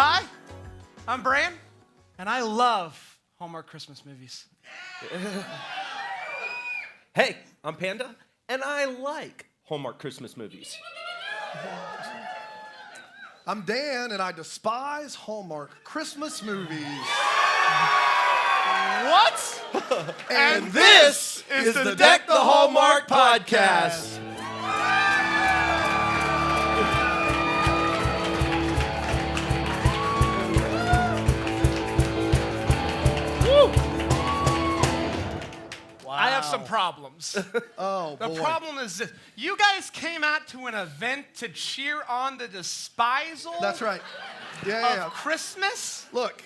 Hi, I'm Bran, and I love Hallmark Christmas movies. Hey, I'm Panda, and I like Hallmark Christmas movies. I'm Dan, and I despise Hallmark Christmas movies. What? And this is the Deck the Hallmark podcast. I have some problems. Oh, The boy. problem is this. You guys came out to an event to cheer on the despisal That's right. Yeah. of Christmas? Look,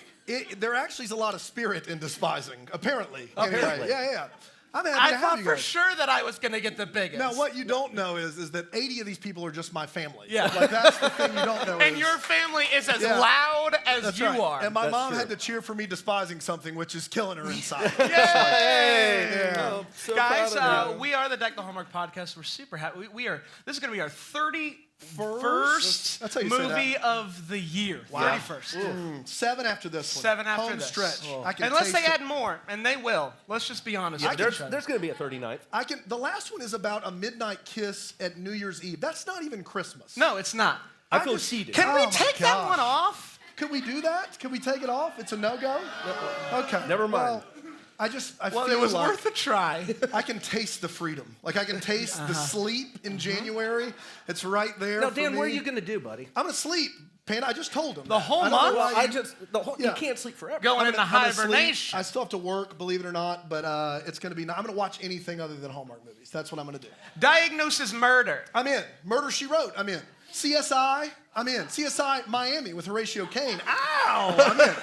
there actually is a lot of spirit in despising, apparently. Apparently. Anyway, yeah. I'm happy I to have thought you for guys. sure that I was going to get the biggest. Now, what you don't know is that 80 of these people are just my family. Yeah. Like, that's the thing you don't know. And is, your family is as Yeah. loud as that's you right. are. And my That's mom true. had to cheer for me despising something, which is killing her inside. Yay! Yeah. Oh, so Guys, proud of you. we are the Deck the Hallmark podcast. We're super happy. This is going to be our 31st That's how you say that. movie of the year. Wow. 31st. 7 after this one. 7 after Home this. stretch. Oh. I can Unless taste they it. add more, and they will. Let's just be honest. with There's each other. going to be a 39th. The last one is about a midnight kiss at New Year's Eve. That's not even Christmas. No, it's not. I feel cheated. Can Oh we my take that gosh. one off? Could we do that? Could we take it off? It's a no-go? Okay. Never mind. Well, I Well, feel it was like worth a try. I can taste the freedom. Like, I can taste the sleep in January. It's right there Now, for Dan, me. what are you going to do, buddy? I'm going to sleep, Panda. I just told him. The whole I don't know month? why You Yeah. can't sleep forever. Going I'm into gonna sleep. hibernation. I still have to work, believe it or not, but it's going to be. I'm going to watch anything other than Hallmark movies. That's what I'm going to do. Diagnosis murder. I'm in. Murder, She Wrote. I'm in. CSI. I'm in. CSI Miami with Horatio Caine. Ow! I'm in.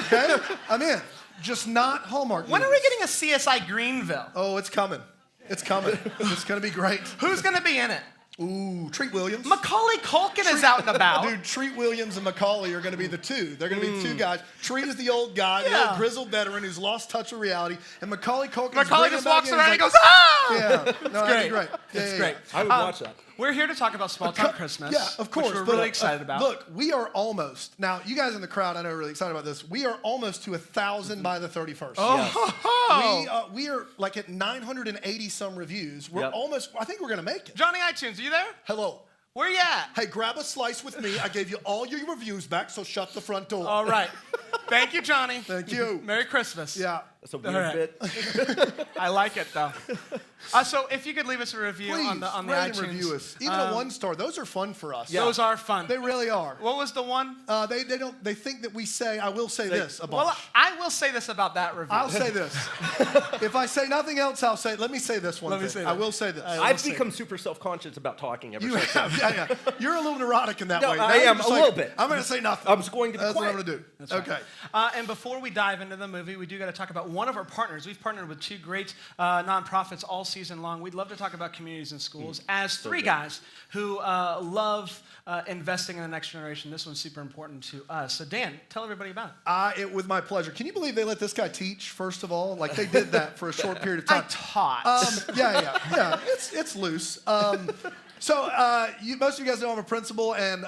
Okay? I'm in. Just not Hallmark When are movies. we getting a CSI Greenville? Oh, it's coming. It's coming. It's going to be great. Who's going to be in it? Ooh, Treat Williams. Macaulay Culkin is out and about. Dude, Treat Williams and Macaulay are going to be the two. They're going to be the two guys. Treat is the old guy, the Yeah. old grizzled veteran who's lost touch with reality, and Macaulay Culkin. Macaulay just walks around and goes, ah! "Yeah, no, that'd great. be great. Yeah, It's yeah, great. yeah. I would watch that. We're here to talk about Small Town Christmas. Yeah, of course. Which we're but, really excited about. Look, we are almost now. You guys in the crowd, I know, are really excited about this. We are almost to 1,000 by the 31st. Oh, We are like at 980 some reviews. We're Yep. almost. I think we're gonna make it. Johnny iTunes, are you there? Hello. Where you at? Hey, grab a slice with me. I gave you all your reviews back, so shut the front door. All right. Thank you, Johnny. Thank you. Merry Christmas. Yeah. That's a weird All right. bit. I like it, though. So if you could leave us a review Please, on the rate and iTunes. review us. Even a 1-star. Those are fun for us. Those are fun. They really are. What was the one? They don't. They think that we say. I will say this a bunch. Well, I will say this about that review. I'll say this. If I say nothing else, I'll say. Let me say this one Let me thing. say I that. will say this. I've become super self-conscious about talking ever You since. have, yeah. You're a little neurotic in that No, way. I Now you're am just a little bit. I'm going to say nothing. I'm just going to be That's quiet. what I'm going to do. Okay. And before we dive into the movie, we do got to talk about one of our partners. We've partnered with two great nonprofits all season long. We'd love to talk about communities and schools as three guys who love investing in the next generation. This one's super important to us. So Dan, tell everybody about it. With my pleasure. Can you believe they let this guy teach, first of all? Like, they did that for a short period of time. I taught. Yeah. It's loose. So most of you guys know I'm a principal, and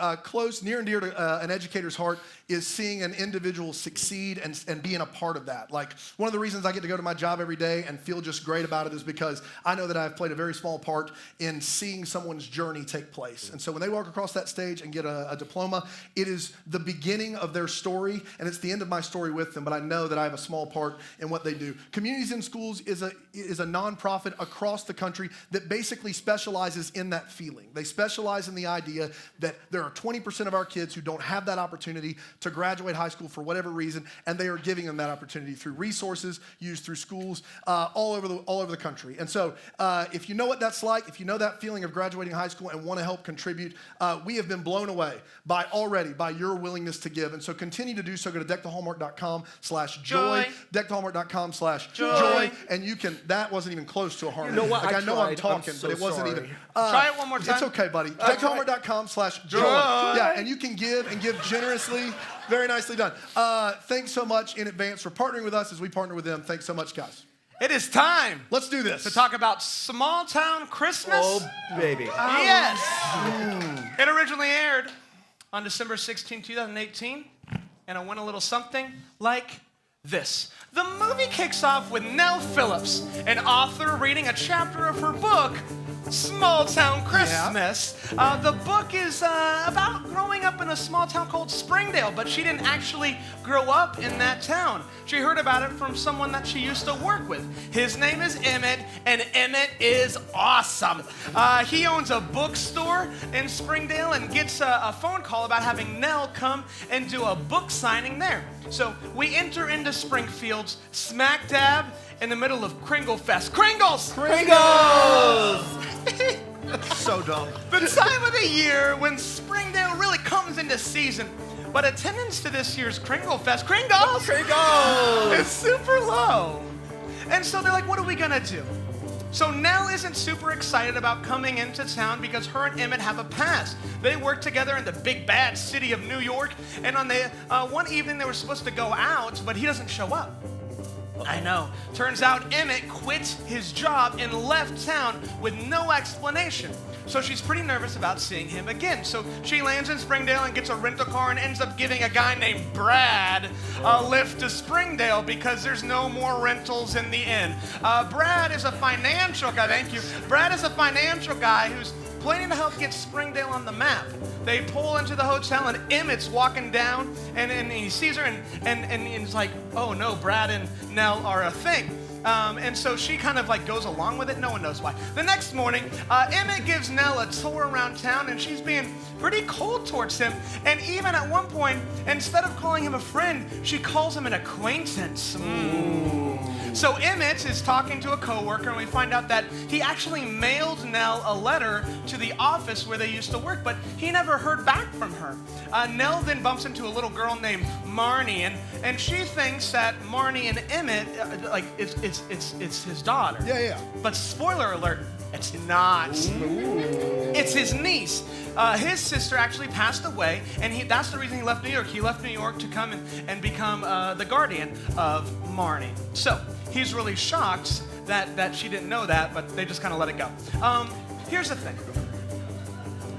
near and dear to an educator's heart is seeing an individual succeed and being a part of that. Like, one of the reasons I get to go to my job every day and feel just great about it is because I know that I've played a very small part in seeing someone's journey take place. And so when they walk across that stage and get a diploma, it is the beginning of their story, and it's the end of my story with them, but I know that I have a small part in what they do. Communities in Schools is a nonprofit across the country that basically specializes in that feeling. They specialize in the idea that there are 20% of our kids who don't have that opportunity to graduate high school for whatever reason, and they are giving them that opportunity through resources used through schools all over the country. And so if you know what that's like, if you know that feeling of graduating high school and want to help contribute, we have been blown away by your willingness to give. And so continue to do so. Go to deckthehallmark.com/joy, deckthehallmark.com/joy, and you can, that wasn't even close to a harmony. You know what? Like, I know I'm tried. talking, I'm so but it wasn't sorry. even. Try it one more time. It's okay, buddy. Deckthehallmark.com/joy. Yeah, and you can give generously. Very nicely done. Thanks so much in advance for partnering with us as we partner with them. Thanks so much, guys. It is time Let's do this. to talk about Small Town Christmas. Oh, baby. Yes. It originally aired on December 16, 2018. and it went a little something like this. The movie kicks off with Nell Phillips, an author reading a chapter of her book, Small Town Christmas. The book is about growing up in a small town called Springdale, but she didn't actually grow up in that town. She heard about it from someone that she used to work with. His name is Emmett, and Emmett is awesome. He owns a bookstore in Springdale and gets a phone call about having Nell come and do a book signing there. So we enter into Springfield's smack dab in the middle of Kringle Fest. Kringles! Pringles! So dumb. The time of the year when Springdale really comes into season. But attendance to this year's Kringle Fest, Kringles! It's super low. And so they're like, what are we gonna do? So Nell isn't super excited about coming into town because her and Emmett have a past. They work together in the big bad city of New York, and on the one evening they were supposed to go out, but he doesn't show up. I know. Turns out Emmett quit his job and left town with no explanation. So she's pretty nervous about seeing him again. So she lands in Springdale and gets a rental car and ends up giving a guy named Brad a lift to Springdale because there's no more rentals in the inn. Brad is a financial guy. Thank you. Brad is a financial guy who's planning to help get Springdale on the map. They pull into the hotel and Emmett's walking down and he sees her and he's like, oh no, Brad and Nell are a thing. And so she kind of like goes along with it. No one knows why. The next morning, Emmett gives Nell a tour around town and she's being pretty cold towards him. And even at one point, instead of calling him a friend, she calls him an acquaintance. So Emmett is talking to a coworker, and we find out that he actually mailed Nell a letter to the office where they used to work, but he never heard back from her. Nell then bumps into a little girl named Marnie, and she thinks that Marnie and Emmett, it's his daughter. Yeah. But spoiler alert, it's not. It's his niece. His sister actually passed away, and that's the reason he left New York. He left New York to come and become the guardian of Marnie. So he's really shocked that she didn't know that, but they just kind of let it go. Here's the thing.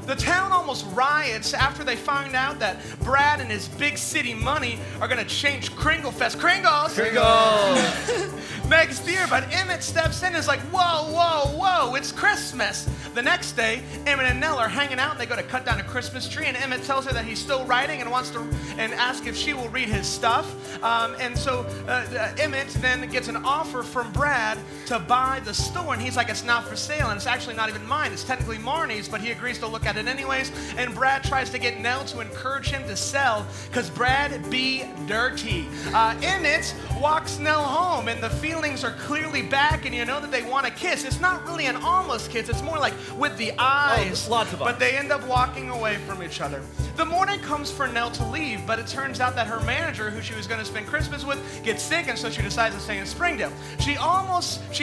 The town almost riots after they find out that Brad and his big city money are going to change Kringle Fest. Kringles! Next year, but Emmett steps in and is like, whoa, it's Christmas. The next day, Emmett and Nell are hanging out and they go to cut down a Christmas tree, and Emmett tells her that he's still writing and wants to and asks if she will read his stuff. And so Emmett then gets an offer from Brad to buy the store, and he's like, it's not for sale, and it's actually not even mine. It's technically Marnie's, but he agrees to look at it anyways. And Brad tries to get Nell to encourage him to sell because Brad be dirty. Emmett walks Nell home, and the feelings are clearly back, and you know that they want to kiss. It's not really an almost kiss. It's more like with the eyes. Lots of eyes. But they end up walking away from each other. The morning comes for Nell to leave, but it turns out that her manager, who she was going to spend Christmas with, gets sick, and so she decides to stay in Springdale. She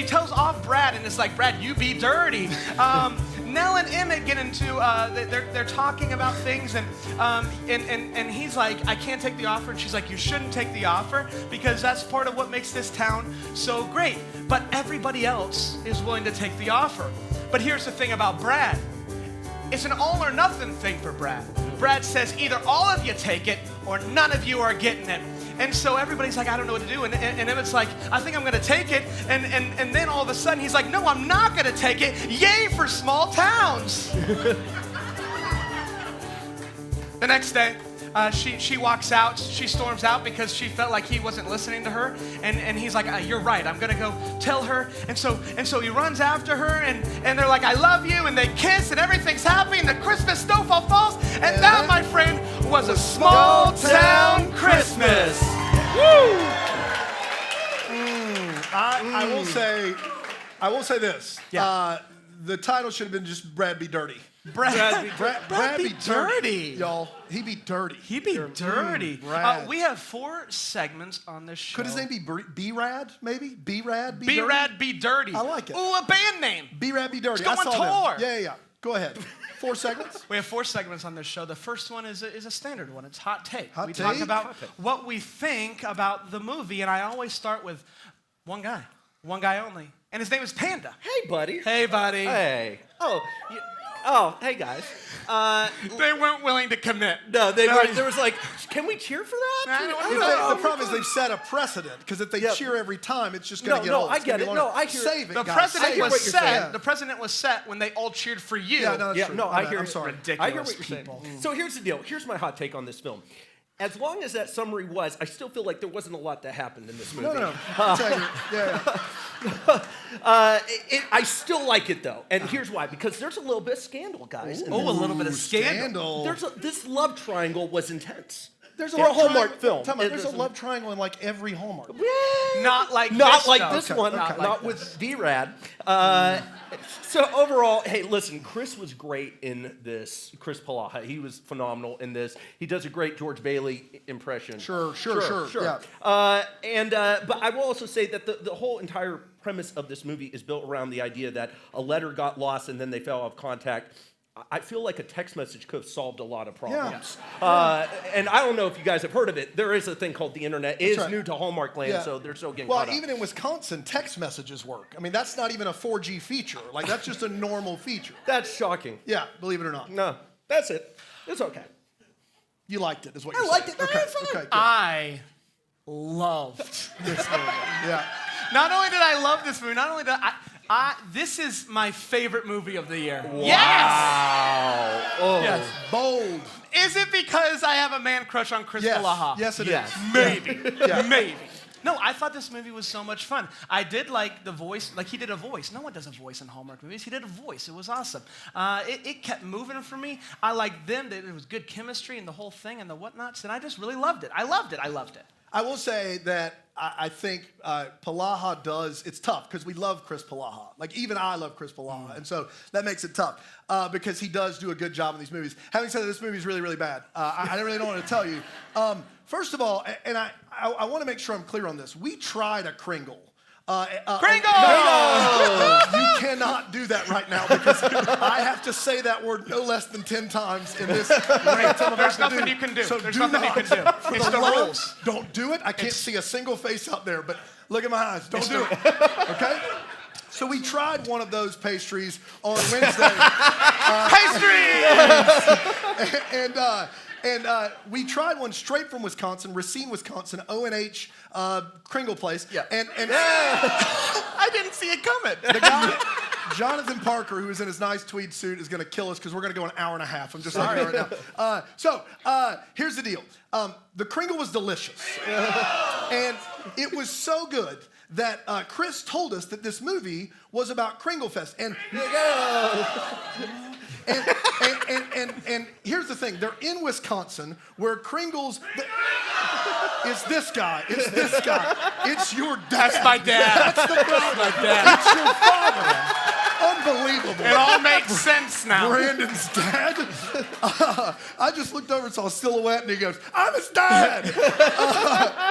tells off Brad, and it's like, Brad, you be dirty. Nell and Emmett get into, they're talking about things, and he's like, I can't take the offer, and she's like, you shouldn't take the offer, because that's part of what makes this town so great. But everybody else is willing to take the offer. But here's the thing about Brad. It's an all or nothing thing for Brad. Brad says either all of you take it or none of you are getting it. And so everybody's like, I don't know what to do. And Emmett's like, I think I'm going to take it. And then all of a sudden he's like, no, I'm not going to take it. Yay for small towns. The next day, she walks out, she storms out because she felt like he wasn't listening to her, and he's like, you're right, I'm gonna go tell her. And so he runs after her, and they're like, I love you, and they kiss, and everything's happy, and the Christmas snowfall falls, and that, my friend, was a small town Christmas. Woo! I will say this. Yeah. The title should have been just Brad Be Dirty. Brad be dirty, y'all. He be dirty. He be dirty. Brad. We have 4 segments on this show. Could his name be B-Rad, maybe? B-Rad, Be Dirty? B-Rad, Be Dirty. I like it. Ooh, a band name. B-Rad, Be Dirty. Let's go on tour. Yeah. Go ahead. 4 segments? We have 4 segments on this show. The first one is a standard one. It's Hot Take. We Take? talk about what we think about the movie, and I always start with one guy only, and his name is Panda. Hey, buddy. Hey, buddy. Hey. Oh, Oh, hey guys. They weren't willing to commit. No, they were. There was like, can we cheer for that? I don't If know. the problem is they've set a precedent because if they cheer every time, it's just going to get No, old. I It's gonna get be it. longer. No, I hear it. Save it, The guys. precedent Save it. was what you're saying. set. The precedent was set when they all cheered for you. Yeah, no, that's Yeah, true. no, I hear I'm it. sorry. Ridiculous I hear what you're people. saying. So here's the deal. Here's my hot take on this film. As long as that summary was, I still feel like there wasn't a lot that happened in this movie. No. I'll tell you. Yeah. I still like it though, and here's why. Because there's a little bit of scandal, guys. Oh, a little bit of scandal. This love triangle was intense. There's For a Hallmark film. Time out, there's a There's love triangle in like every Hallmark. Not like Not this, like though. this Okay, one, okay. not with D-Rad. So overall, hey, listen, Chris was great in this. Chris Palaha, he was phenomenal in this. He does a great George Bailey impression. Sure. Yeah. But I will also say that the whole entire premise of this movie is built around the idea that a letter got lost and then they fell off contact. I feel like a text message could have solved a lot of problems. And I don't know if you guys have heard of it. There is a thing called the internet. It is right. new to Hallmark land, Yeah. so they're still getting Well, caught up. even in Wisconsin, text messages work. I mean, that's not even a 4G feature. Like, that's just a normal feature. That's shocking. Yeah, believe it or not. No, that's it. It's okay. You liked it, is what I you're liked saying. it. Okay, It's fine. okay, good. I loved this movie. Yeah. Not only did I love this movie, not only did this is my favorite movie of the year. Wow. Yes! Oh. Yes. Bold. Is it because I have a man crush on Chris Yes. Palaha? Yes, it is. Yes. Maybe. Yeah. Maybe. No, I thought this movie was so much fun. I did like the voice, like he did a voice. No one does a voice in Hallmark movies. He did a voice. It was awesome. It kept moving for me. I liked them. There was good chemistry and the whole thing and the whatnots, and I just really loved it. I loved it. I will say that I think Palaha does, it's tough because we love Chris Palaha. Like, even I love Chris Palaha. And so that makes it tough because he does do a good job in these movies. Having said that, this movie is really, really bad. I really don't want to tell you. First of all, and I want to make sure I'm clear on this. We tried a Kringle. Kringle! No! You cannot do that right now because I have to say that word no less than 10 times in this rant. There's nothing you can do. So There's do nothing not. you can do. For It's the love, rules. Don't do it. I can't see a single face out there, but look at my eyes. Don't do it. Okay? So we tried one of those pastries on Wednesday. And we tried one straight from Wisconsin, Racine, Wisconsin, O&H Kringle place. Yeah. And I didn't see it coming. the guy, Jonathan Parker, who is in his nice tweed suit, is going to kill us because we're going to go an hour and a half. I'm just letting you know right now. Here's the deal. The Kringle was delicious. And it was so good that Chris told us that this movie was about Kringle Fest. And here's the thing. They're in Wisconsin where Kringle's... It's this guy. It's this guy. It's your dad. That's my dad. That's the problem. My dad. It's your father. Unbelievable. It all makes sense now. Brandon's dad. I just looked over and saw a silhouette, and he goes, "I'm his dad."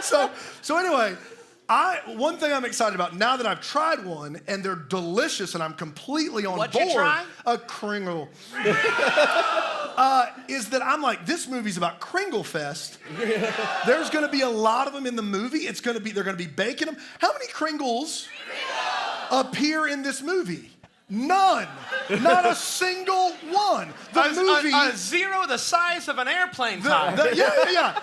So anyway, one thing I'm excited about now that I've tried one and they're delicious and I'm completely on What'd board. you try? A Kringle. Is that I'm like, this movie's about Kringle Fest. There's going to be a lot of them in the movie. They're going to be baking them. How many Kringles appear in this movie? None. Not a single one. The movie. A zero the size of an airplane tire. Yeah.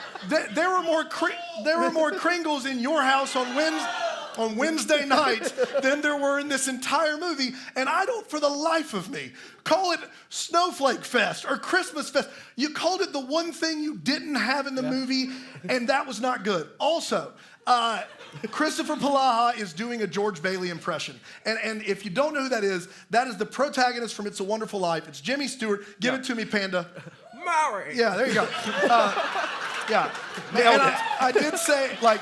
There were more Kringles in your house on Wednesday night than there were in this entire movie, and I don't, for the life of me, call it Snowflake Fest or Christmas Fest. You called it the one thing you didn't have in the movie, and that was not good. Also, Christopher Palaha is doing a George Bailey impression. And if you don't know who that is the protagonist from It's a Wonderful Life. It's Jimmy Stewart. Give it to me, Panda. Maury. Yeah, there you go. Yeah. And I did say, like,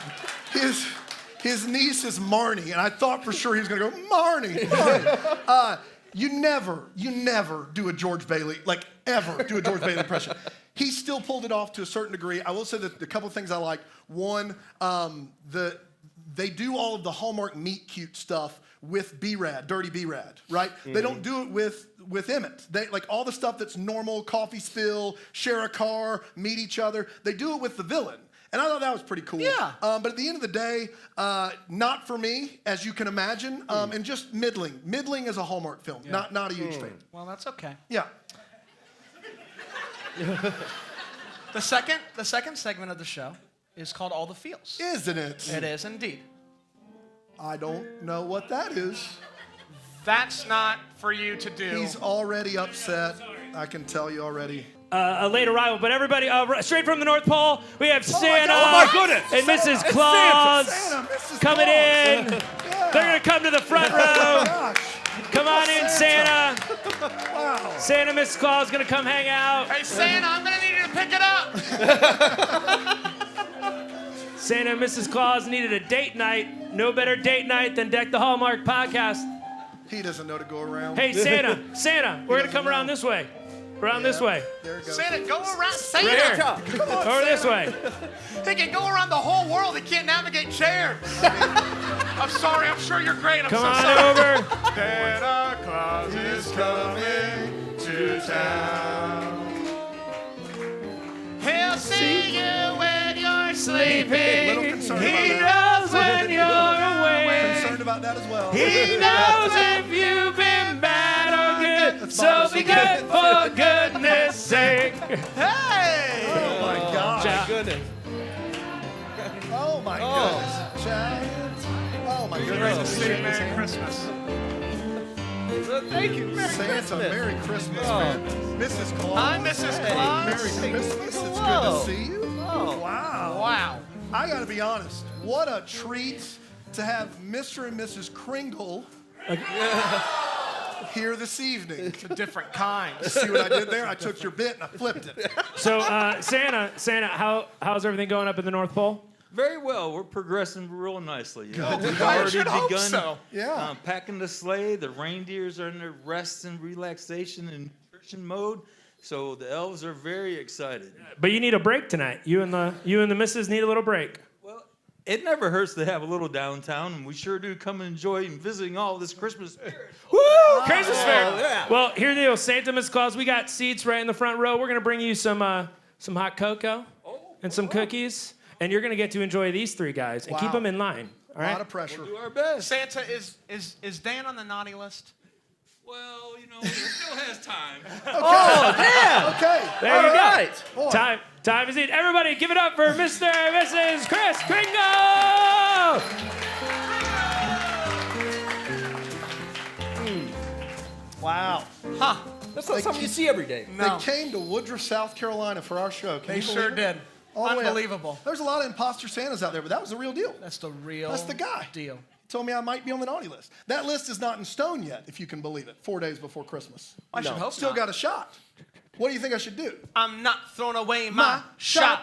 his niece is Marnie, and I thought for sure he was going to go, Marnie. You never do a George Bailey, like, ever do a George Bailey impression. He still pulled it off to a certain degree. I will say that a couple of things I like. One, they do all of the Hallmark meet cute stuff with B-Rad, Dirty B-Rad, right? Mm-hmm. They don't do it with Emmett. They like all the stuff that's normal, coffee spill, share a car, meet each other. They do it with the villain. And I thought that was pretty cool. Yeah. But at the end of the day, not for me, as you can imagine, and just middling. Middling as a Hallmark film. Not a huge fan. Well, that's okay. Yeah. The second segment of the show is called All the Feels. Isn't it? It is indeed. I don't know what that is. That's not for you to do. He's already upset. I can tell you already. A late arrival, but everybody, straight from the North Pole, we have Santa God. Oh, my goodness. and Mrs. It's Claus Santa, Mrs. coming Claus. in. Yeah. They're going to come to the front Oh, row. gosh. Come on in, Santa. Wow. Santa, Mrs. Claus going to come hang out. Hey, Santa, I'm going to need you to pick it up. Santa and Mrs. Claus needed a date night. No better date night than Deck the Hallmark podcast. He doesn't know to go around. Hey, Santa, we're going to come around this way. Around this way. There it goes. Santa, go around. Santa. Right here. Over this way. He can go around the whole world. He can't navigate chairs. I'm sorry. I'm sure you're great. I'm Come so on sorry. over. Santa Claus is coming to town. He'll see you when you're sleeping. Little concerned He about that. knows when you're awake. Concerned about that as well. He knows if you've been bad or good. That's So fine. be good for goodness sake. Hey! Oh my gosh. Ciao. Goodness. Oh my goodness. Chad. Oh my goodness. Merry Christmas. Thank you. Merry Santa, Christmas. Merry Christmas, man. Mrs. Claus. Hi, Mrs. Claus. Merry Christmas. It's good Hello. to see you. Oh. Wow. Wow. I gotta be honest. What a treat to have Mr. and Mrs. Kringle here this evening. It's a different kind. See what I did there? I took your bit and I flipped it. So, Santa, how's everything going up in the North Pole? Very well. We're progressing real nicely. You know, we've I already should hope begun so. Yeah. packing the sleigh. The reindeers are in their rest and relaxation and nutrition mode. So the elves are very excited. But you need a break tonight. You and the missus need a little break. Well, it never hurts to have a little downtown, and we sure do come and enjoy and visiting all this Christmas spirit. Woo! Christmas fair. yeah. Well, here's the deal, Santa, Miss Claus. We got seats right in the front row. We're gonna bring you some hot cocoa and some cookies, and you're gonna get to enjoy these three guys and keep Wow. them in line. All A lot right. of pressure. Do our best. Santa, is Dan on the naughty list? Well, you know, he still has time. Oh, damn. Okay. There you go. Right. Boy. Time is it. Everybody, give it up for Mr. and Mrs. Chris Kringle. Wow. Huh. That's not something you see every day. No. They came to Woodruff, South Carolina for our show. Can They you sure believe it? did. All the way up. Unbelievable. There's a lot of imposter Santas out there, but that was the real deal. That's the real That's the guy. deal. He told me I might be on the naughty list. That list is not in stone yet, if you can believe it. 4 days before Christmas. I should hope Still not. got a shot. What do you think I should do? I'm not throwing away my My shot.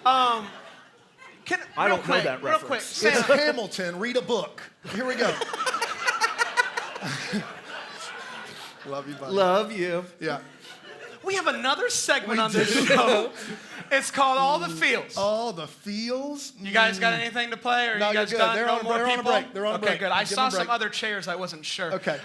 shot. I real don't know quick, that real quick, reference. It's Santa, Hamilton. Read a book. Here we go. Love you, buddy. Love you. Yeah. we have another segment We on this do. show. It's called All the Feels. Oh, the feels. You guys got anything to play, or No, you guys you're good. done? They're No on- more they're on a people. break. They're on a okay, break. good. I Give saw them a some break. other chairs. I wasn't sure. Okay.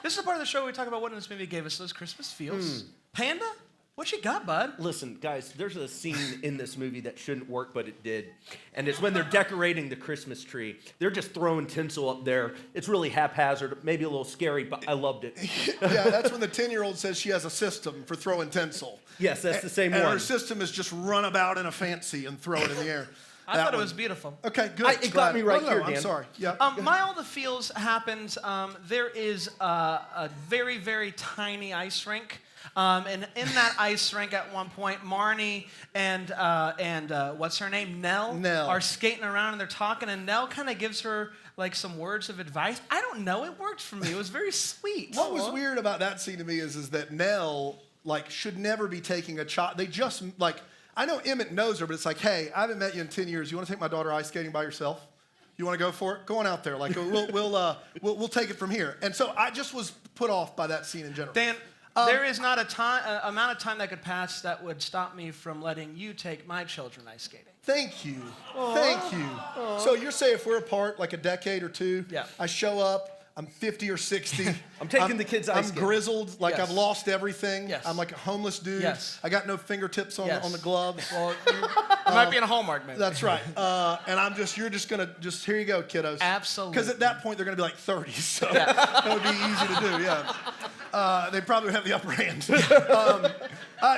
This is the part of the show where we talk about what this movie gave us those Christmas feels. Panda, what you got, bud? Listen, guys, there's a scene in this movie that shouldn't work, but it did. And it's when they're decorating the Christmas tree. They're just throwing tinsel up there. It's really haphazard, maybe a little scary, but I loved it. Yeah, that's when the 10-year-old says she has a system for throwing tinsel. Yes, that's the same and one. her system is just run about in a fancy and throw it in the air. I That thought it one. was beautiful. Okay, good. It got me right No, here, I'm Dan. sorry. Yeah. My All the Feels happens. There is a very, very tiny ice rink. And in that ice rink at one point, Marnie and what's her name? Nell, Nell. are skating around and they're talking, and Nell kind of gives her like some words of advice. I don't know. It worked for me. It was very sweet. What was weird about that scene to me is that Nell should never be taking a child. They just I know Emmett knows her, but it's like, hey, I haven't met you in 10 years. You want to take my daughter ice skating by yourself? You want to go for it? Go on out there. We'll take it from here. And so I just was put off by that scene in general. Dan, there is not a amount of time that could pass that would stop me from letting you take my children ice skating. Thank you. Thank you. So you're saying if we're apart like a decade or two, Yeah. I show up, I'm 50 or 60. I'm taking the kids' ice I'm game. grizzled, like Yes. I've lost everything. Yes. I'm like a homeless dude. Yes. I got no fingertips on, Yes. on the gloves. Well, you might be in a Hallmark movie. That's right. And you're just gonna, here you go, kiddos. Absolutely. Because at that point, they're gonna be like 30, so that would be easy to do, yeah. They probably have the upper hand.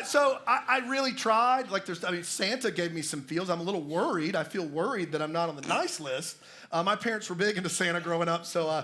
So I really tried. Like, Santa gave me some feels. I'm a little worried. I feel worried that I'm not on the nice list. My parents were big into Santa growing up, so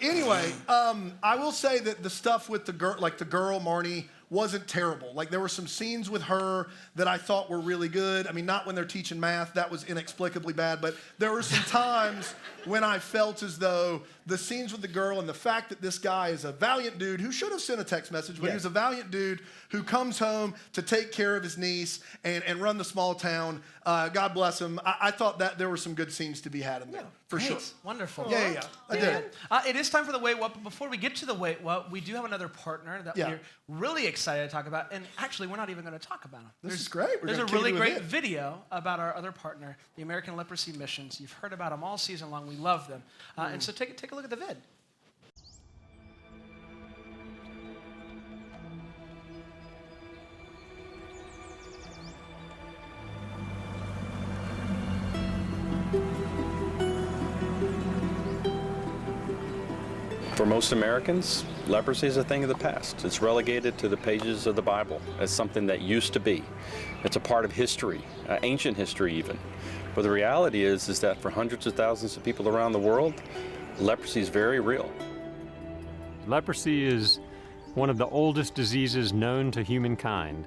anyway, I will say that the stuff with the girl, Marnie, wasn't terrible. Like, there were some scenes with her that I thought were really good. I mean, not when they're teaching math, that was inexplicably bad, but there were some times when I felt as though the scenes with the girl and the fact that this guy is a valiant dude who should have sent a text message, but he was a valiant dude who comes home to take care of his niece and run the small town. God bless him. I thought that there were some good scenes to be had in there, for sure. Wonderful. Yeah. I did. It is time for the Wait What, but before we get to the Wait What, we do have another partner that we're really excited to talk about, and actually, we're not even going to talk about him. This is great. There's a really great video about our other partner, the American Leprosy Missions. You've heard about them all season long. We love them. And so take a look at the vid. For most Americans, leprosy is a thing of the past. It's relegated to the pages of the Bible as something that used to be. It's a part of history, ancient history even. But the reality is that for hundreds of thousands of people around the world, leprosy is very real. Leprosy is one of the oldest diseases known to humankind,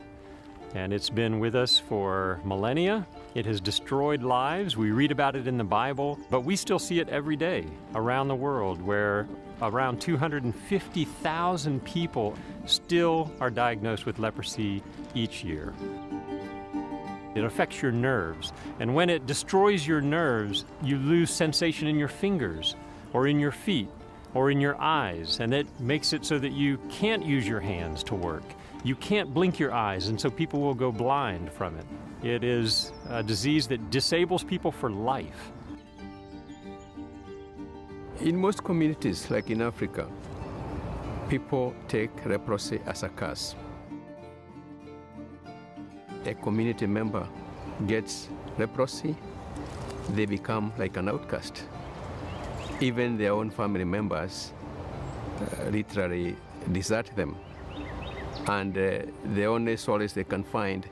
and it's been with us for millennia. It has destroyed lives. We read about it in the Bible, but we still see it every day around the world, where around 250,000 people still are diagnosed with leprosy each year. It affects your nerves, and when it destroys your nerves, you lose sensation in your fingers or in your feet or in your eyes, and it makes it so that you can't use your hands to work. You can't blink your eyes, and so people will go blind from it. It is a disease that disables people for life. In most communities, like in Africa, people take leprosy as a curse. A community member gets leprosy, they become like an outcast. Even their own family members literally desert them. And the only solace they can find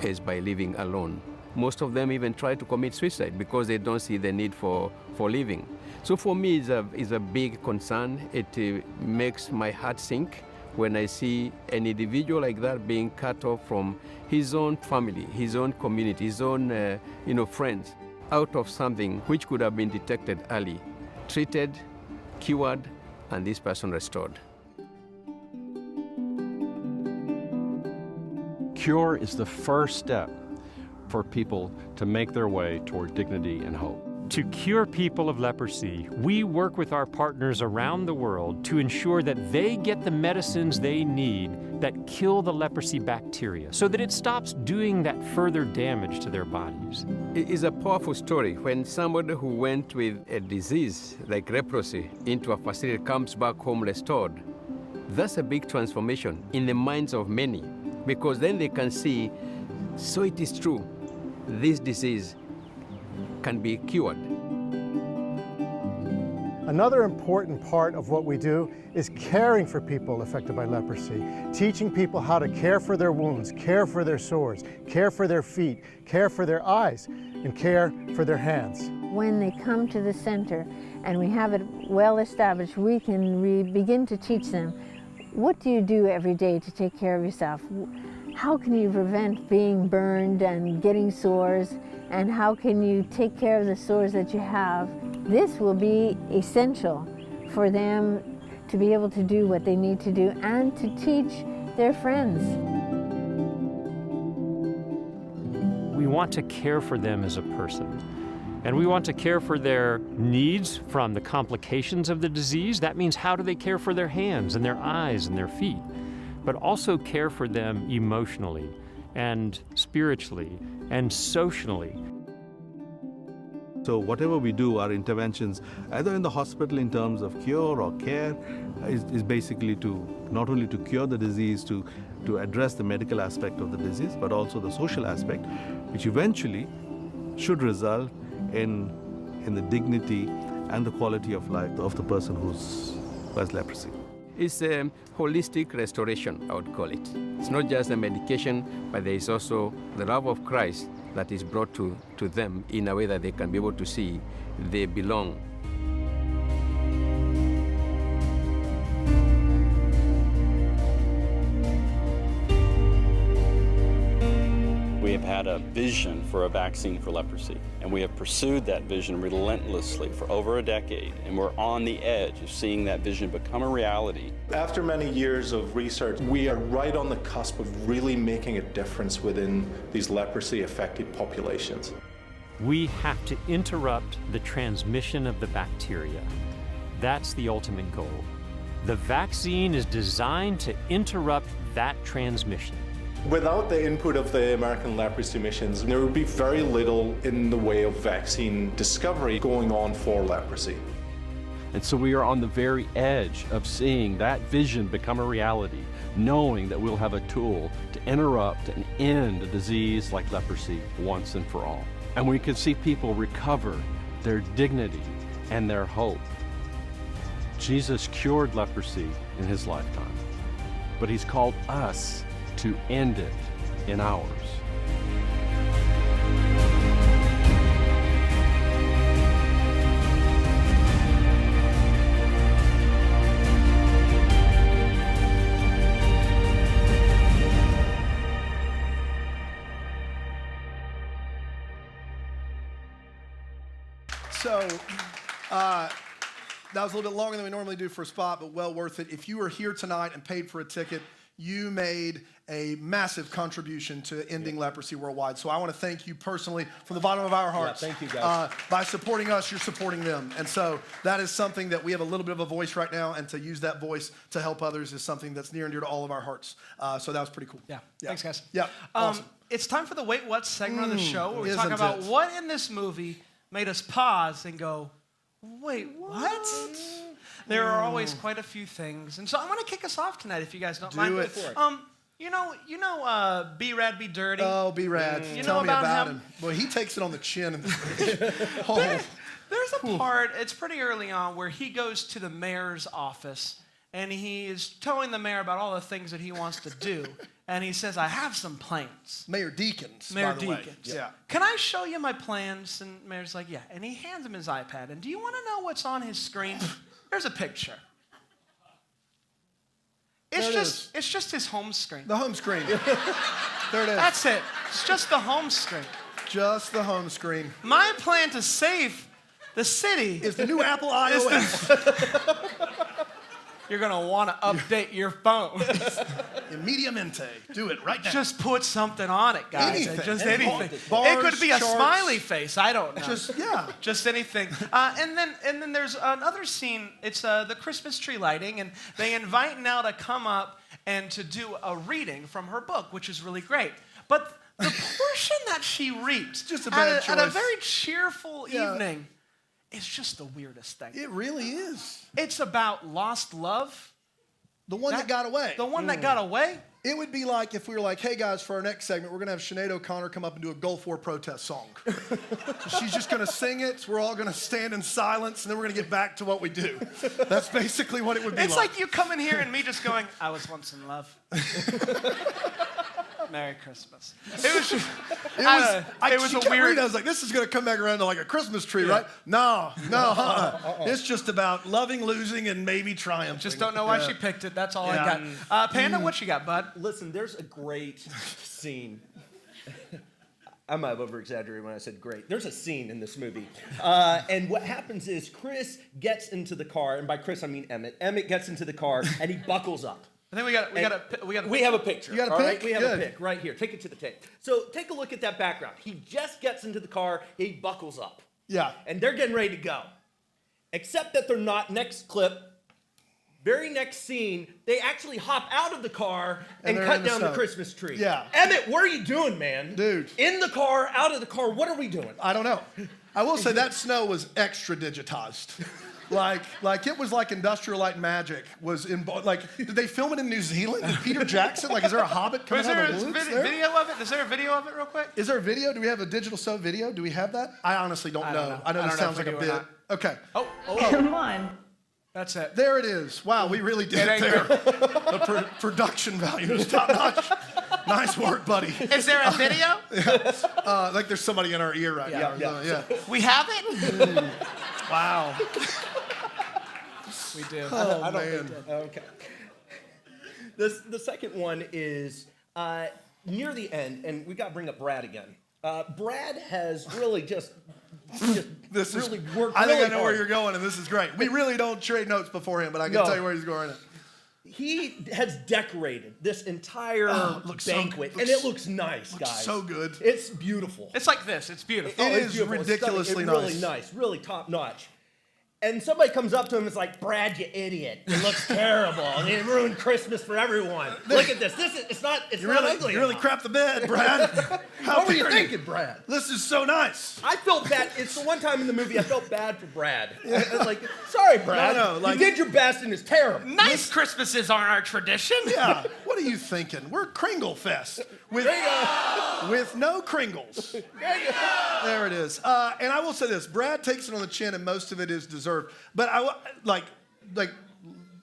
is by living alone. Most of them even try to commit suicide because they don't see the need for living. So for me, it's a big concern. It makes my heart sink when I see an individual like that being cut off from his own family, his own community, his own friends, out of something which could have been detected early, treated, cured, and this person restored. Cure is the first step for people to make their way toward dignity and hope. To cure people of leprosy, we work with our partners around the world to ensure that they get the medicines they need that kill the leprosy bacteria so that it stops doing that further damage to their bodies. It is a powerful story when somebody who went with a disease like leprosy into a facility comes back home restored. That's a big transformation in the minds of many, because then they can see, so it is true, this disease can be cured. Another important part of what we do is caring for people affected by leprosy, teaching people how to care for their wounds, care for their sores, care for their feet, care for their eyes, and care for their hands. When they come to the center and we have it well established, we can begin to teach them, what do you do every day to take care of yourself? How can you prevent being burned and getting sores? And how can you take care of the sores that you have? This will be essential for them to be able to do what they need to do and to teach their friends. We want to care for them as a person. And we want to care for their needs from the complications of the disease. That means how do they care for their hands and their eyes and their feet, but also care for them emotionally and spiritually and socially. So whatever we do, our interventions, either in the hospital in terms of cure or care, is basically to not only to cure the disease, to address the medical aspect of the disease, but also the social aspect, which eventually should result in the dignity and the quality of life of the person who has leprosy. It's a holistic restoration, I would call it. It's not just a medication, but there is also the love of Christ that is brought to them in a way that they can be able to see they belong. We have had a vision for a vaccine for leprosy, and we have pursued that vision relentlessly for over a decade, and we're on the edge of seeing that vision become a reality. After many years of research, we are right on the cusp of really making a difference within these leprosy-affected populations. We have to interrupt the transmission of the bacteria. That's the ultimate goal. The vaccine is designed to interrupt that transmission. Without the input of the American leprosy missions, there would be very little in the way of vaccine discovery going on for leprosy. And so we are on the very edge of seeing that vision become a reality, knowing that we'll have a tool to interrupt and end a disease like leprosy once and for all. And we can see people recover their dignity and their hope. Jesus cured leprosy in his lifetime, but he's called us to end it in ours. So, that was a little bit longer than we normally do for a spot, but well worth it. If you were here tonight and paid for a ticket, you made a massive contribution to ending leprosy worldwide. So I want to thank you personally from the bottom of our hearts. Yeah, thank you, guys. By supporting us, you're supporting them. And so that is something that we have a little bit of a voice right now, and to use that voice to help others is something that's near and dear to all of our hearts. So that was pretty cool. Yeah. Thanks, guys. Yeah. Awesome. It's time for the Wait What segment of the show, where we talk Isn't about it? what in this movie made us pause and go, wait, what? There are always quite a few things. And so I'm going to kick us off tonight, if you guys don't mind. Do it. You know, Be Rad, Be Dirty? Oh, be rad. You Tell know me about him. Well, he takes it on the chin. And There's a part, it's pretty early on, where he goes to the mayor's office, and he is telling the mayor about all the things that he wants to do. And he says, I have some plans. Mayor Deakins, Mayor by the way. Deakins. Yeah. Can I show you my plans? And Mayor's like, yeah. And he hands him his iPad. And do you want to know what's on his screen? There's a picture. It's just his home screen. The home screen. There it is. That's it. It's just the home screen. Just the home screen. My plan to save the city is the new Apple iOS. You're going to want to update your phone. Immediatamente. Do it right now. Just put something on it, guys. Anything. Just anything. Bars, it could be a charts. smiley face. I don't know. Just anything. And then there's another scene. It's the Christmas tree lighting, and they invite Nell to come up and to do a reading from her book, which is really great. But the portion that she reads just a bad at a choice. very cheerful evening, it's just the weirdest thing. It really is. It's about lost love. The one that got away. The one that got away? It would be like if we were like, hey guys, for our next segment, we're going to have Sinead O'Connor come up and do a Gulf War protest song. She's just going to sing it. We're all going to stand in silence, and then we're going to get back to what we do. That's basically what it would be It's like you coming here and me just going, I was once in love. Merry Christmas. It was just, it was a weird. I was like, this is going to come back around to like a Christmas tree, right? No, It's just about loving, losing, and maybe triumphing. Just don't know why she picked it. That's all I got. Panda, what you got, bud? Listen, there's a great scene. I might have over-exaggerated when I said great. There's a scene in this movie. And what happens is Chris gets into the car, and by Chris I mean Emmett. Emmett gets into the car, and he buckles up. I think we have a picture. You got a all pic? right? We have Good. a pic right here. Take it to the tape. So take a look at that background. He just gets into the car. He buckles up. Yeah. And they're getting ready to go. Except that they're not. Next clip. Very next scene, they actually hop out of the car and cut down the Christmas tree. Yeah. Emmett, what are you doing, man? Dude. In the car, out of the car, what are we doing? I don't know. I will say that snow was extra digitized. Like it was like Industrial Light and Magic was in, like, did they film it in New Zealand? Did Peter Jackson, like, is there a Hobbit coming out of the woods there? Video of it? Is there a video of it real quick? Is there a video? Do we have a digital sew video? Do we have that? I honestly don't know. I know this sounds like a bit. Okay. Oh. Come on. That's it. There it is. Wow, we really did it there. The production value is top notch. Nice work, buddy. Is there a video? Like there's somebody in our ear right now. Yeah. We have it? Wow. We do. Oh, I don't man. think that. Okay. The second one is near the end, and we got to bring up Brad again. Brad has really just This really is, worked I think really I know where hard. you're going, and this is great. We really don't trade notes before him, but I can tell you where he's going. He has decorated this entire banquet, and it looks nice, guys. So good. It's beautiful. It's like this. It's beautiful. It it's is beautiful. It's ridiculously stunning. Really nice, really top notch. And somebody comes up to him and is like, "Brad, you idiot! It looks terrible. And it ruined Christmas for everyone. Look at this. It's not ugly. You really crap the bed, Brad. What were you thinking, Brad? This is so nice. I felt bad. It's the one time in the movie I felt bad for Brad. I was like, sorry, Brad. No, like, you did your best and it's terrible. Nice Christmases aren't our tradition. Yeah. What are you thinking? We're Kringle Fest with no Kringles. There it is. And I will say this: Brad takes it on the chin, and most of it is deserved. But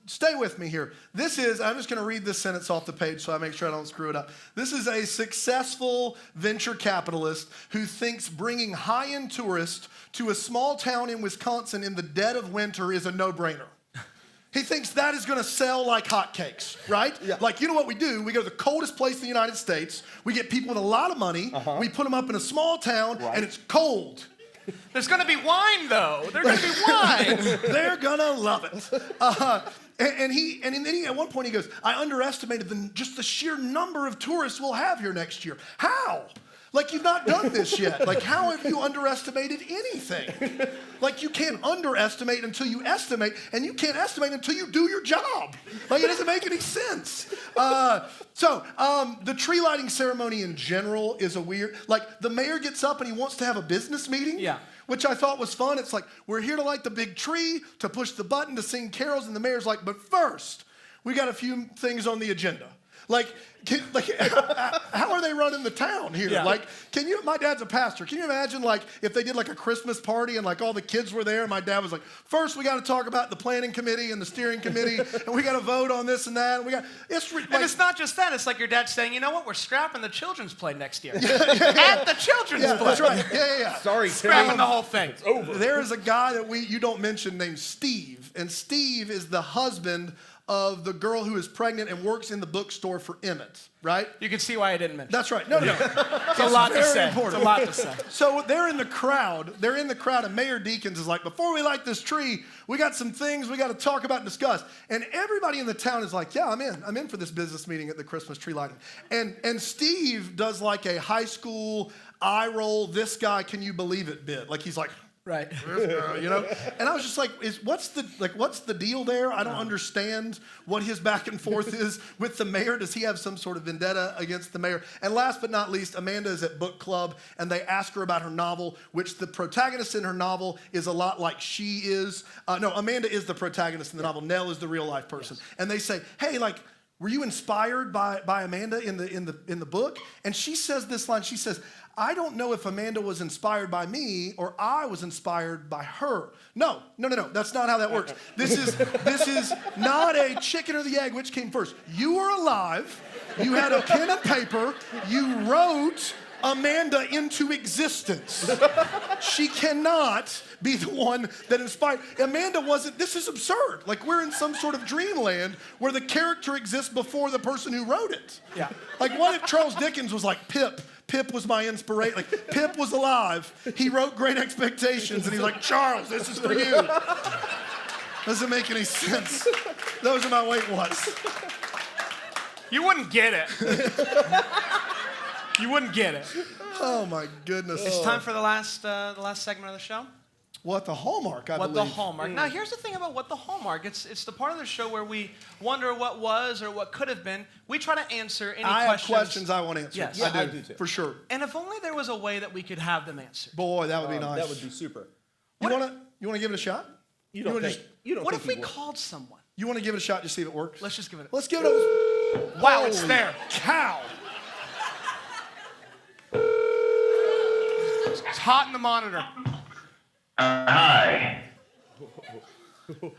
stay with me here. This is, I'm just going to read this sentence off the page so I make sure I don't screw it up. This is a successful venture capitalist who thinks bringing high-end tourists to a small town in Wisconsin in the dead of winter is a no-brainer. He thinks that is going to sell like hotcakes, right? Yeah. Like, you know what we do? We go to the coldest place in the United States. We get people with a lot of money. We put them up in a small town, and it's cold. There's going to be wine, though. There's going to be wine. They're going to love it. And then he, at one point he goes, I underestimated just the sheer number of tourists we'll have here next year. How? Like, you've not done this yet. Like, how have you underestimated anything? Like, you can't underestimate until you estimate, and you can't estimate until you do your job. Like, it doesn't make any sense. The tree lighting ceremony in general is a weird, like, the mayor gets up and he wants to have a business meeting. Yeah. Which I thought was fun. It's like, we're here to light the big tree, to push the button, to sing carols, and the mayor's like, but first, we got a few things on the agenda. Like, how are they running the town here? Yeah. Like, my dad's a pastor. Can you imagine, like, if they did, like, a Christmas party and, like, all the kids were there and my dad was like, first we got to talk about the planning committee and the steering committee and we got to vote on this and that. And it's not just that. It's like your dad saying, you know what, we're scrapping the children's play next year. At the children's play. That's right. Yeah. Sorry, Scrapping the whole thing. It's over. There is a guy that you don't mention named Steve, and Steve is the husband of the girl who is pregnant and works in the bookstore for Emmett, right? You can see why I didn't mention. That's right. No. It's a lot to say. Important. It's a lot to say. So they're in the crowd, and Mayor Deakins is like, before we light this tree, we got some things we got to talk about and discuss. And everybody in the town is like, yeah, I'm in for this business meeting at the Christmas tree lighting. And Steve does like a high school eye roll, this guy, can you believe it bit. Like, he's like, right. You know? And I was just like, what's the deal there? I don't understand what his back and forth is with the mayor. Does he have some sort of vendetta against the mayor? And last but not least, Amanda is at book club, and they ask her about her novel, which the protagonist in her novel is a lot like she is. Amanda is the protagonist in the novel. Nell is the real life person. Yes. And they say, hey, like, were you inspired by Amanda in the book? And she says this line. She says, I don't know if Amanda was inspired by me or I was inspired by her. No. That's not how that works. This is not a chicken or the egg, which came first. You were alive. You had a pen and paper. You wrote Amanda into existence. She cannot be the one that inspired. Amanda wasn't, this is absurd. Like, we're in some sort of dreamland where the character exists before the person who wrote it. Yeah. Like, what if Charles Dickens was like Pip? Pip was my inspiration. Like, Pip was alive. He wrote Great Expectations, and he's like, Charles, this is for you. Doesn't make any sense. Those are my wait whats. You wouldn't get it. You wouldn't get it. Oh, my goodness. It's time for the last segment of the show. What the Hallmark, I What believe. the Hallmark. Now, here's the thing about What the Hallmark. It's the part of the show where we wonder what was or what could have been. We try to answer any I questions. have questions I want answered. Yes. Yeah, I do too. for sure. And if only there was a way that we could have them answered. Boy, that would be nice. That would be super. You want to give it a shot? You don't wanna think? You don't What think if we he would? called someone? You want to give it a shot, just see if it works? Let's just give it. Let's give it a. Wow, it's Holy there. Cow! It's hot in the monitor. Hi,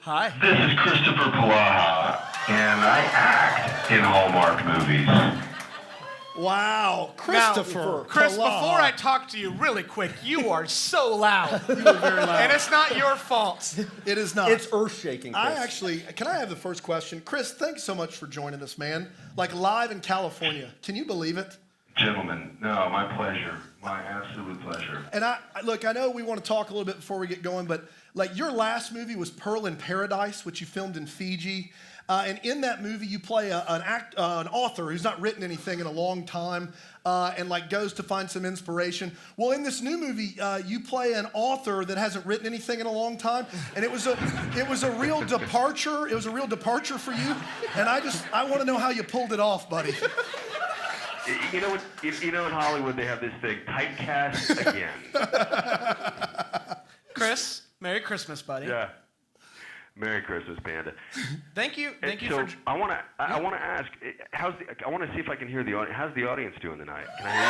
Hi. this is Christopher Palaha, and I act in Hallmark movies. Wow, Christopher. Chris, Palaha. before I talk to you really quick, you are so loud. You are very loud. And it's not your fault. It is not. It's earth-shaking, Chris. Can I have the first question? Chris, thanks so much for joining us, man. Like live in California. Can you believe it? Gentlemen, no, my pleasure. My absolute pleasure. And look, I know we want to talk a little bit before we get going, but like your last movie was Pearl in Paradise, which you filmed in Fiji. And in that movie, you play an author who's not written anything in a long time and like goes to find some inspiration. Well, in this new movie, you play an author that hasn't written anything in a long time, and it was a real departure. It was a real departure for you, and I want to know how you pulled it off, buddy. You know, in Hollywood they have this thing, typecast again. Chris, Merry Christmas, buddy. Yeah. Merry Christmas, Panda. Thank you. Thank you so for. I want to ask, I want to see if I can hear the audience. How's the audience doing tonight? Can I hear you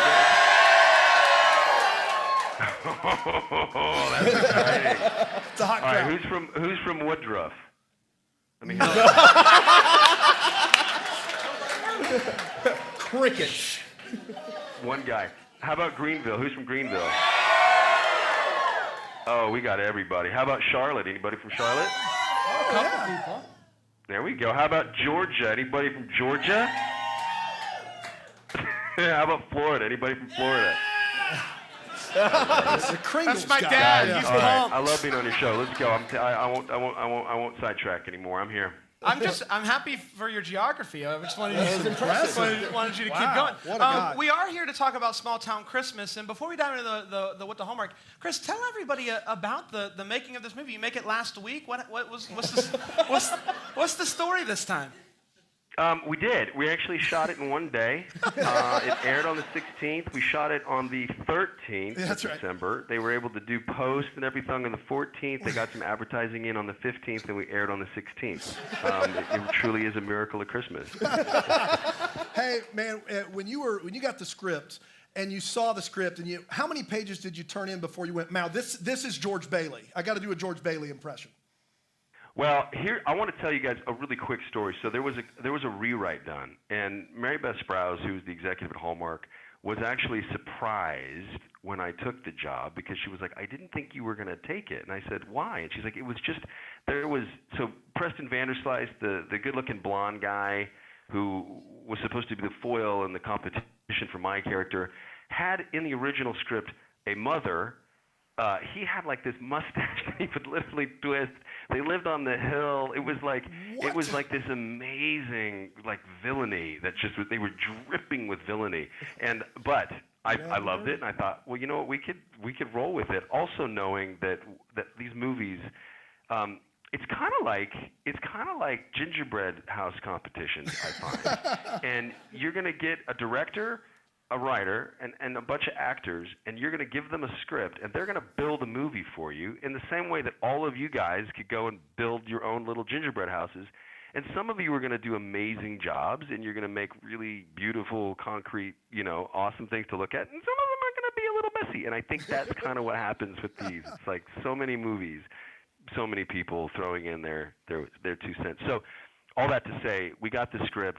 guys? Oh, that's exciting. It's a hot All crowd. right, who's from Woodruff? Let me hear Crickets. one guy. How about Greenville? Who's from Greenville? Oh, we got everybody. How about Charlotte? Anybody from Charlotte? A couple people. There we go. How about Georgia? Anybody from Georgia? How about Florida? Anybody from Florida? It's a Kringles That's my guy. dad. Yeah. He's All right. pumped. I love being on your show. Let's go. I won't sidetrack anymore. I'm here. I'm happy for your geography. I just wanted you to keep Wow, going. what a guy. We are here to talk about small town Christmas, and before we dive into the What the Hallmark, Chris, tell everybody about the making of this movie. You make it last week. What's the story this time? We did. We actually shot it in one day. It aired on the 16th. We shot it on the 13th of December. They were able to do post and everything on the 14th. They got some advertising in on the 15th, and we aired on the 16th. It truly is a miracle of Christmas. Hey, man, when you got the script and you saw the script, and how many pages did you turn in before you went, "Wow, this is George Bailey. I got to do a George Bailey impression." Well, here I want to tell you guys a really quick story. So there was a rewrite done, and Mary Beth Sprouse, who's the executive at Hallmark, was actually surprised when I took the job because she was like, "I didn't think you were going to take it," and I said, "Why?" And she's like, so Preston Vanderslice, the good-looking blonde guy who was supposed to be the foil in the competition for my character, had in the original script a mother. He had like this mustache that he would literally twist. They lived on the hill. It was like this amazing like villainy that they were dripping with villainy. But I loved it, and I thought, well, you know what, we could roll with it. Also knowing that these movies, it's kind of like gingerbread house competitions, I find. And you're gonna get a director, a writer, and a bunch of actors, and you're going to give them a script, and they're going to build a movie for you in the same way that all of you guys could go and build your own little gingerbread houses. And some of you are going to do amazing jobs, and you're going to make really beautiful, concrete, awesome things to look at, and some of them are going to be a little messy. And I think that's kind of what happens with these. It's like so many movies, so many people throwing in their 2 cents. So all that to say, we got the script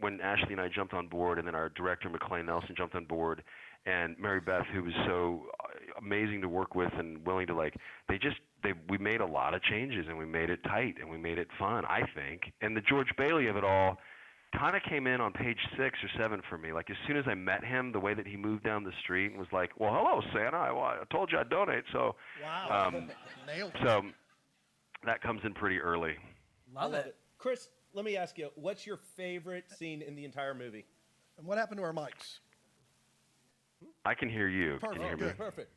when Ashley and I jumped on board, and then our director, McClain Nelson, jumped on board, and Mary Beth, who was so amazing to work with and willing to we made a lot of changes, and we made it tight, and we made it fun, I think. And the George Bailey of it all kind of came in on page 6 or 7 for me. Like as soon as I met him, the way that he moved down the street and was like, "Well, hello, Santa. I told you I'd donate." So, wow, nailed it. So that comes in pretty early. Love it. Chris, let me ask you, what's your favorite scene in the entire movie? And what happened to our mics? I can hear you. Perfect. Can you hear me? Perfect.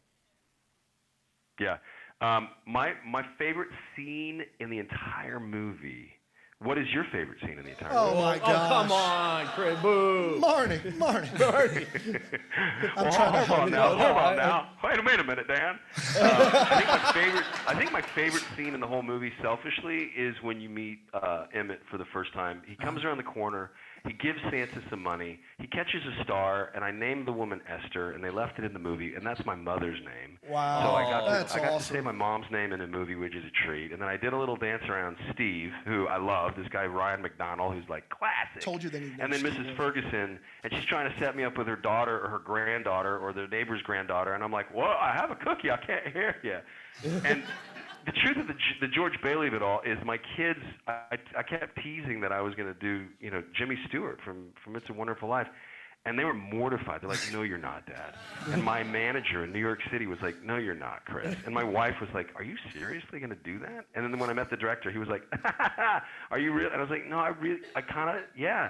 Yeah. My favorite scene in the entire movie. What is your favorite scene in the entire Oh movie? my gosh. Oh, come on, Chris. Boo. Marnie. I'm trying to help Hold you. on now. Wait a minute, Dan. I think my favorite scene in the whole movie, selfishly, is when you meet Emmett for the first time. He comes around the corner. He gives Santa some money. He catches a star, and I named the woman Esther, and they left it in the movie, and that's my mother's name. Wow. So I got to awesome. say my mom's name in a movie, which is a treat. And then I did a little dance around Steve, who I love, this guy Ryan McDonald, who's like classic. Told you they needed And then Steve. Mrs. Ferguson, and she's trying to set me up with her daughter or her granddaughter or their neighbor's granddaughter, and I'm like, well, I have a cookie, I can't hear you. And the truth of the George Bailey of it all is my kids, I kept teasing that I was going to do, Jimmy Stewart from It's a Wonderful Life. And they were mortified. They're like, no, you're not, Dad. And my manager in New York City was like, no, you're not, Chris. And my wife was like, are you seriously going to do that? And then when I met the director, he was like, are you real? And I was like, no, I kind of, yeah.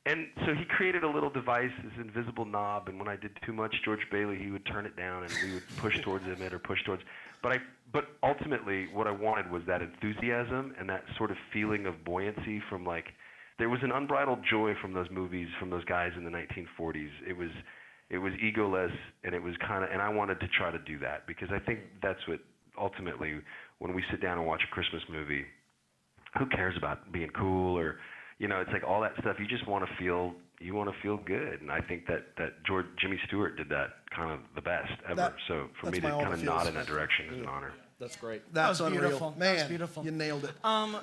And so he created a little device, this invisible knob, and when I did too much George Bailey, he would turn it down, and we would push towards Emmett or push towards. But ultimately, what I wanted was that enthusiasm and that sort of feeling of buoyancy from there was an unbridled joy from those movies, from those guys in the 1940s. It was egoless, and it was and I wanted to try to do that because I think that's what ultimately, when we sit down and watch a Christmas movie, who cares about being cool or, it's like all that stuff. You just want to feel good, and I think that Jimmy Stewart did that kind of the best ever. So for me to kind of nod in that direction is an honor. That's great. That's that was unreal. beautiful. Man, that was beautiful. You nailed it.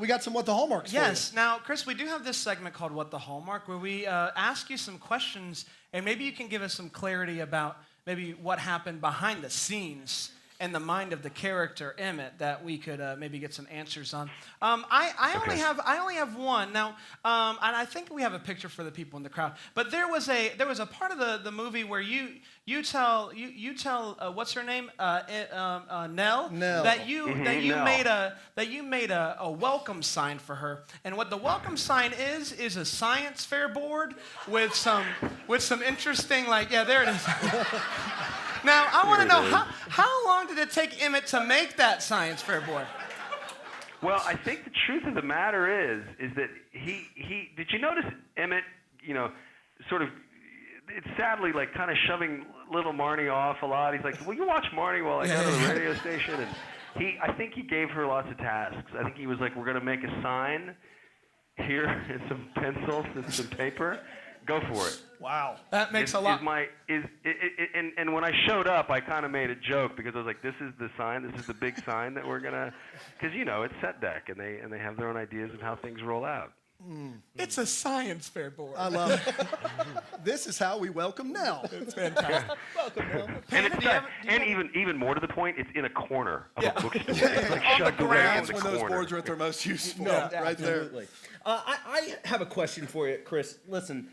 We got some What the Hallmarks Yes. for you. Now, Chris, we do have this segment called What the Hallmark, where we ask you some questions, and maybe you can give us some clarity about maybe what happened behind the scenes in the mind of the character Emmett that we could maybe get some answers on. I only have one now, and I think we have a picture for the people in the crowd. But there was a part of the movie where you tell what's her name, Nell, that you made a welcome sign for her, and what the welcome sign is a science fair board with some interesting there it is. Now, I want to know, how long did it take Emmett to make that science fair board? Well, I think the truth of the matter is that he did you notice Emmett, sort of, it's sadly kind of shoving little Marnie off a lot. He's like, will you watch Marnie while I go to the radio station? And I think he gave her lots of tasks. I think he was like, we're going to make a sign here and some pencils and some paper. Go for it. Wow. That makes a lot. And when I showed up, I kind of made a joke because I was like, this is the sign. This is the big sign that we're going to, because, it's set deck, and they have their own ideas of how things roll out. It's a science fair board. I love it. This is how we welcome Nell. It's fantastic. Welcome, Nell. And even more to the point, it's in a corner of a bookstore. It's like On the shoved away in grounds the when corner. those boards are at their most useful. Yeah, right there. absolutely. I have a question for you, Chris. Listen,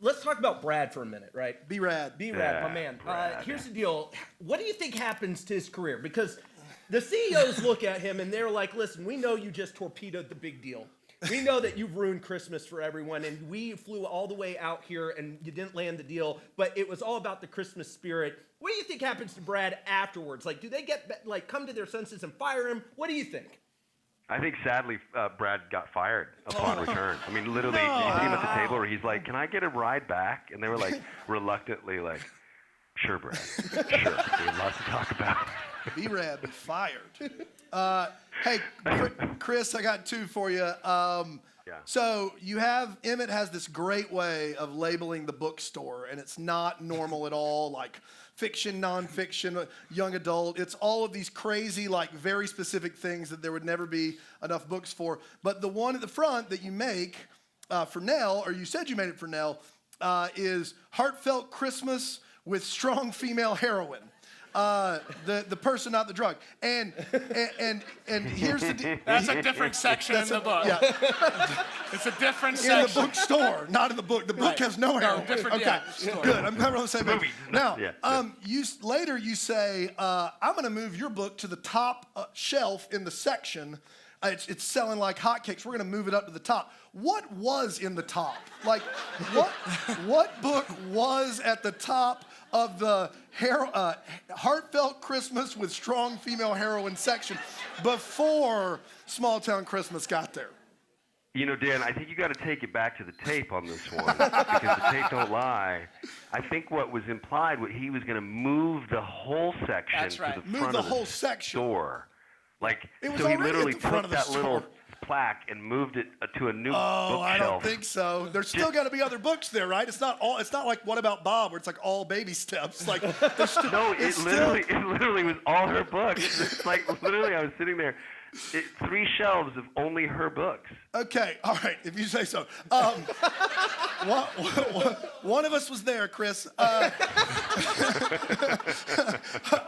let's talk about Brad for a minute, right? B-Rad. B-Rad, my man. Here's the deal. What do you think happens to his career? Because the CEOs look at him and they're like, listen, we know you just torpedoed the big deal. We know that you've ruined Christmas for everyone, and we flew all the way out here and you didn't land the deal, but it was all about the Christmas spirit. What do you think happens to Brad afterwards? Do they come to their senses and fire him? What do you think? I think sadly Brad got fired upon return. I mean, literally, you see him at the table where he's like, "Can I get a ride back?" And they were like, reluctantly, like, "Sure, Brad. Sure. We have lots to talk about." B-Rad fired. Hey, Chris, I got two for you. So Emmett has this great way of labeling the bookstore, and it's not normal at all, like fiction, nonfiction, young adult. It's all of these crazy, very specific things that there would never be enough books for. But the one at the front that you make for Nell, or you said you made it for Nell, is Heartfelt Christmas with Strong Female Heroine. The person, not the drug. And here's the That's a different section in the book. Yeah. It's a different section. In the bookstore, not in the book. The book has no heroin. Different. Okay, Yeah, good. I'm kind of on the same page. Movie. Now, Yeah. later you say, I'm going to move your book to the top shelf in the section. It's selling like hotcakes. We're going to move it up to the top. What was in the top? What book was at the top of the Heartfelt Christmas with Strong Female Heroine section before Small Town Christmas got there. You know, Dan, I think you got to take it back to the tape on this one because the tape don't lie. I think what was implied, he was going to move the whole section That's right. to the Move front the of whole the section. store. Like, It was so he already literally at the front took of the that store. little plaque and moved it to a new Oh, bookshelf. I don't think so. There's still got to be other books there, right? It's not like What About Bob, where it's like all baby steps. Like there's still, No, it's it literally was all her books. It's like literally, I was sitting there, 3 shelves of only her books. Okay, all right, if you say so. One of us was there, Chris. All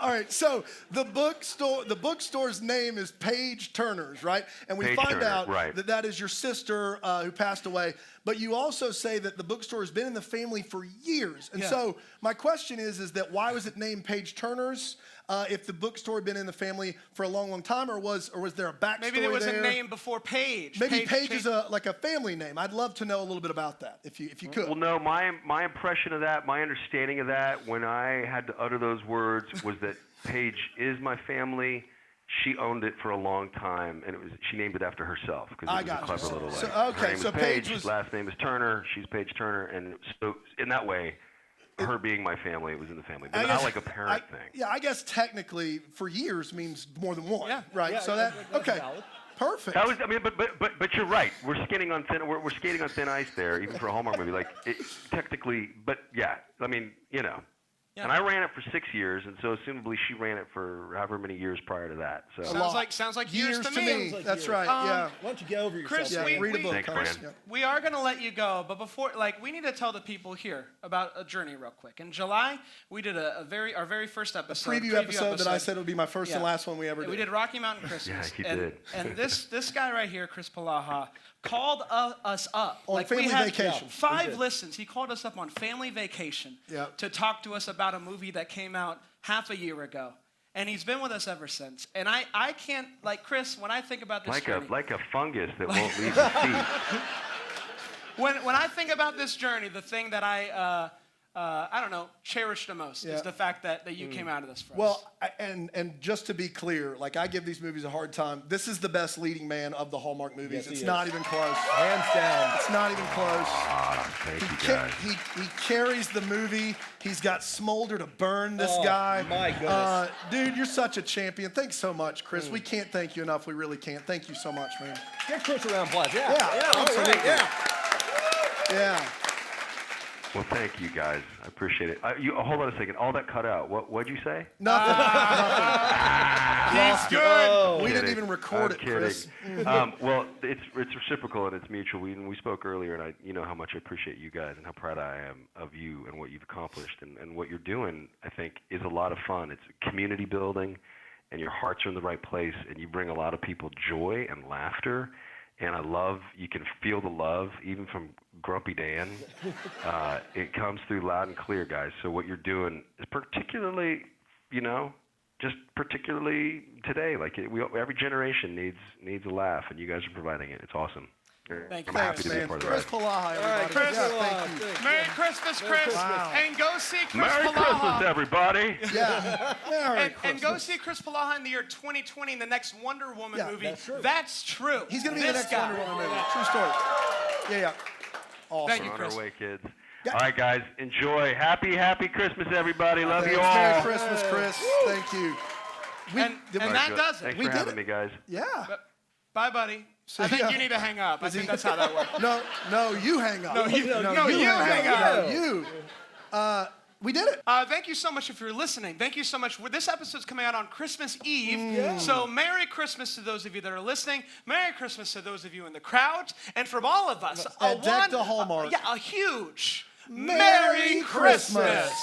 right, so the bookstore's name is Paige Turner's, right? And we Paige find Turner, out right. that is your sister who passed away. But you also say that the bookstore has been in the family for years. And so my question is that why was it named Paige Turner's? If the bookstore had been in the family for a long, long time, or was there a backstory Maybe there was there? a name before Paige. Maybe Paige is like a family name. I'd love to know a little bit about that, if you could. Well, no, my impression of that, my understanding of that, when I had to utter those words, was that Paige is my family. She owned it for a long time, and she named it after herself because it was a clever little. So, her okay, name so is Paige. Paige was. Last name is Turner. She's Paige Turner, and so in that way, her being my family, it was in the family, but not like a parent thing. Yeah, I guess technically for years means more than one. Yeah. Right. Yeah, so that's okay. valid. Perfect. That was, I mean, but you're right. We're skating on thin. We're skating on thin ice there, even for a Hallmark movie. Like technically, but yeah, I mean, you know. Yeah. And I ran it for 6 years, and so assumably she ran it for however many years prior to that. So Sounds like years to me. That's right. Yeah. Why don't you get over yourself? Chris, Yeah. Read a book. Thanks, Chris. Brian. We are going to let you go, but before, we need to tell the people here about a journey real quick. In July, we did our very first episode. Preview episode that I said would be my first and last one we ever did. We did Rocky Mountain Christmas. Yeah, you did. And this guy right here, Chris Palaha, called us up. On family we had vacation. 5 listens. He called us up on family vacation to talk to us about a movie that came out half a year ago. And he's been with us ever since. And I can't, Chris, when I think about this journey. Like a fungus that won't leave the feet. When I think about this journey, the thing that I don't know, cherish the most is the fact that you came out of this for us. Well, and just to be clear, I give these movies a hard time. This is the best leading man of the Hallmark movies. Yes, it's he not is. even close. Hands down. It's not even close. Thank you, guys. He carries the movie. He's got smolder to burn, this guy. My goodness. Dude, you're such a champion. Thanks so much, Chris. We can't thank you enough. We really can't. Thank you so much, man. Give Chris a round of applause. Yeah. Yeah, all absolutely. right, yeah. Yeah. Well, thank you guys. I appreciate it. Hold on a second. All that cut out. What'd you say? Nothing. He's good. We didn't Kidding. even record I'm it, Chris. Well, it's reciprocal and it's mutual. We spoke earlier, and you know how much I appreciate you guys and how proud I am of you and what you've accomplished and what you're doing. I think is a lot of fun. It's community building, and your hearts are in the right place, and you bring a lot of people joy and laughter. And I love, you can feel the love, even from Grumpy Dan. It comes through loud and clear, guys. So what you're doing is particularly, just particularly today. Every generation needs a laugh, and you guys are providing it. It's awesome. Thank you. I'm happy to be man. part of Chris that. Palaha, everybody. Chris, thank you. Merry Christmas, Chris. Wow. And go see Chris Merry Palaha. Christmas, everybody. Yeah. Merry And go Christmas. see Chris Palaha in the year 2020 in the next Wonder Woman movie. that's true. That's true. He's going to be in the This next guy. Wonder Woman movie. True story. Yeah. Awesome. Thank you, We're on Chris. our way, kids. Yeah. All right, guys. Enjoy. Happy Christmas, everybody. Love you Thanks. all. Merry Christmas, Chris. Thank you. And that does it. Thanks We for did having it. me, guys. Yeah. Bye, buddy. I think you need to hang up. I think that's how that works. No, you hang up. No, you hang up. No, you. We did it. Thank you so much if you're listening. Thank you so much. This episode's coming out on Christmas Eve. So Merry Christmas to those of you that are listening. Merry Christmas to those of you in the crowd. And from all of us, At Deck the Hallmark. a huge Merry Christmas.